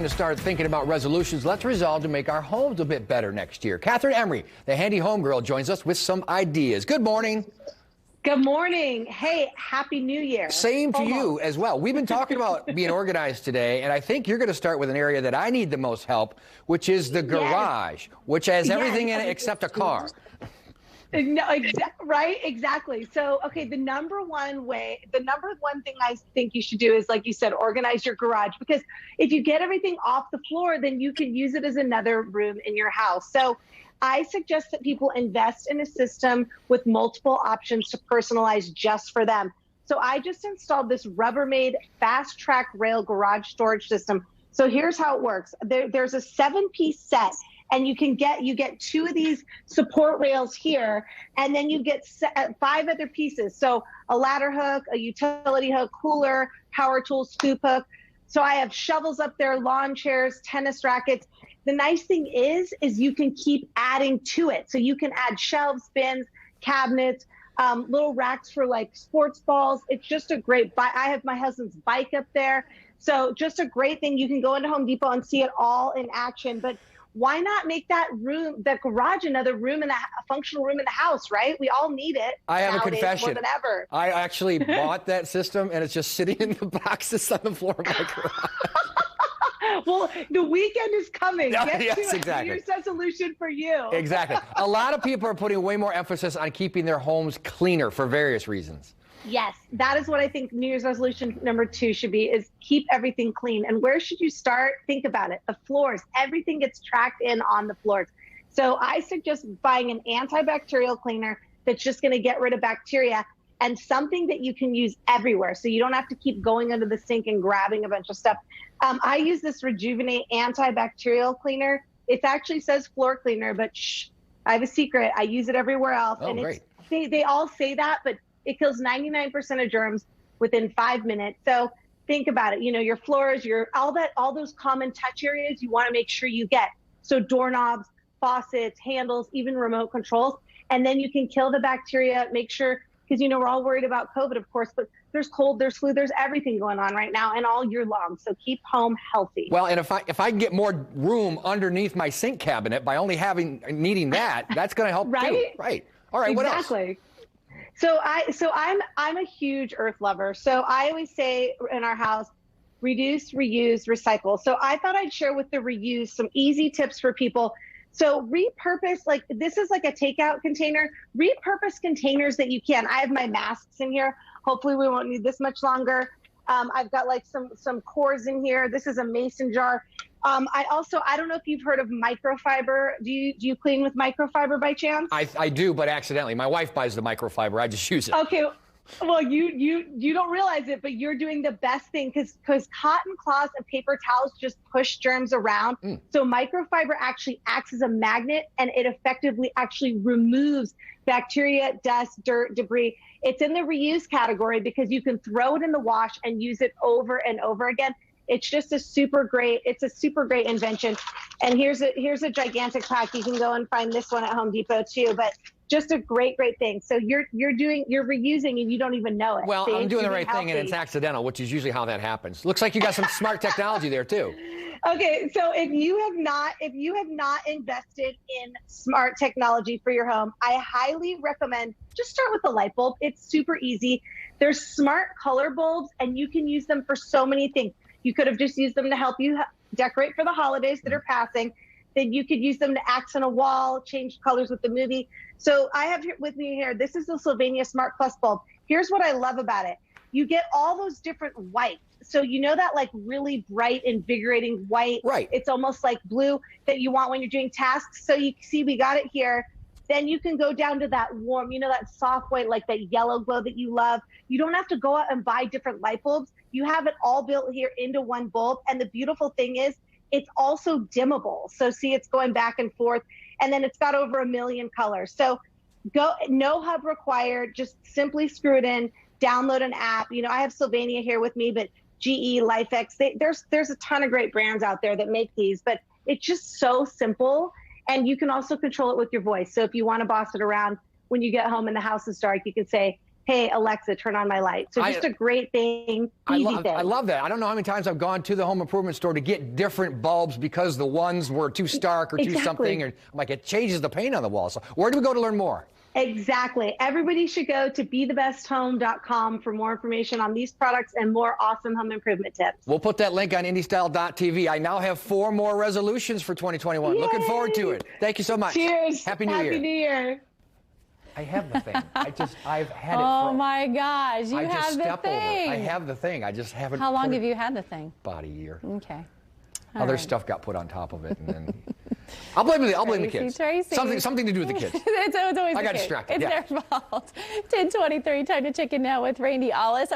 To start thinking about resolutions, let's resolve to make our homes a bit better next year. Kathryn Emery, the handy home girl, joins us with some ideas. Good morning. Good morning. Hey, Happy New Year. Same to you as well. We've been talking about being organized today, and I think you're going to start with an area that I need the most help, which is the garage, which has everything in it except a car. No, right? Exactly. So, okay, the number one thing I think you should do is, like you said, organize your garage, because if you get everything off the floor, then you can use it as another room in your house. So I suggest that people invest in a system with multiple options to personalize just for them. So I just installed this Rubbermaid fast track rail garage storage system. So here's how it works. There's a 7-piece set. And you get 2 of these support rails here, and then you get 5 other pieces. So a ladder hook, a utility hook, cooler, power tool, scoop hook. So I have shovels up there, lawn chairs, tennis rackets. The nice thing is you can keep adding to it. So you can add shelves, bins, cabinets, little racks for like sports balls. It's just a great I have my husband's bike up there. So just a great thing. You can go into Home Depot and see it all in action. But why not make that garage, another room a functional room in the house, right? We all need it. I have a confession. More than ever. I actually bought that system, and it's just sitting in the boxes on the floor of my garage. Well, the weekend is coming. Yes, exactly. New Year's resolution for you. Exactly. A lot of people are putting way more emphasis on keeping their homes cleaner for various reasons. Yes, that is what I think New Year's resolution number 2 should be, is keep everything clean. And where should you start? Think about it. The floors, everything gets tracked in on the floors. So I suggest buying an antibacterial cleaner that's just going to get rid of bacteria, and something that you can use everywhere. So you don't have to keep going under the sink and grabbing a bunch of stuff. I use this Rejuvenate antibacterial cleaner. It actually says floor cleaner, but shh, I have a secret. I use it everywhere else. Oh, great. They all say that, but it kills 99% of germs within 5 minutes. So think about it. You know, your floors, all those common touch areas you want to make sure you get. So doorknobs, faucets, handles, even remote controls. And then you can kill the bacteria, make sure, because, you know, we're all worried about COVID, of course, but there's cold, there's flu, there's everything going on right now and all year long. So keep home healthy. Well, and if I can get more room underneath my sink cabinet by only needing that, that's going to help right? too. Right. All right. Exactly. What else? So I'm a huge earth lover. So I always say in our house, reduce, reuse, recycle. So I thought I'd share with the reuse some easy tips for people. So repurpose, like this is like a takeout container, repurpose containers that you can. I have my masks in here. Hopefully we won't need this much longer. I've got like some cores in here. This is a mason jar. I don't know if you've heard of microfiber. Do you clean with microfiber by chance? I do, but accidentally. My wife buys the microfiber. I just use it. Okay. Well, you don't realize it, but you're doing the best thing, because cotton cloths and paper towels just push germs around. So microfiber actually acts as a magnet, and it effectively actually removes bacteria, dust, dirt, debris. It's in the reuse category because you can throw it in the wash and use it over and over again. It's just a super great invention. And here's a gigantic pack. You can go and find this one at Home Depot too, but just a great thing. So you're reusing and you don't even know it. Well, See? I'm doing the right healthy. thing, and it's accidental, which is usually how that happens. Looks like you got some smart technology there too. Okay, so if you have not invested in smart technology for your home, I highly recommend just start with a light bulb. It's super easy. There's smart color bulbs, and you can use them for so many things. You could have just used them to help you decorate for the holidays that are passing. Then you could use them to accent a wall, change colors with the movie. So I have with me here, this is the Sylvania Smart Plus bulb. Here's what I love about it. You get all those different whites. So you know that like really bright, invigorating white. Right. It's almost like blue that you want when you're doing tasks. So you see we got it here. Then you can go down to that warm, that soft white, like that yellow glow that you love. You don't have to go out and buy different light bulbs. You have it all built here into one bulb. And the beautiful thing is it's also dimmable. So see, it's going back and forth. And then it's got over 1 million colors. So no hub required, just simply screw it in, download an app. I have Sylvania here with me, but GE, Lifex, there's a ton of great brands out there that make these, but it's just so simple. And you can also control it with your voice. So if you want to boss it around when you get home and the house is dark, you can say, hey, Alexa, turn on my light. So just a great thing, easy thing. I love that. I don't know how many times I've gone to the home improvement store to get different bulbs because the ones were too stark or too something. Or I'm like, it changes the paint on the wall. So where do we go to learn more? Exactly. Everybody should go to BeTheBestHome.com for more information on these products and more awesome home improvement tips. We'll put that link on IndyStyle.tv. I now have 4 more resolutions for 2021. Yay! Looking forward to it. Thank you so much. Cheers. Happy New Year. Happy New Year. I have the thing. I've had it. Oh my gosh, you have the thing. I have the thing. I just haven't. How long have you had the thing? About a year. Okay. Other stuff got put on top of it, and then I'll blame the kids. Tracy. Something to do with the kids. It's always I got kids. distracted. It's their fault. 10:23. Time to check in now with Randy Ollis.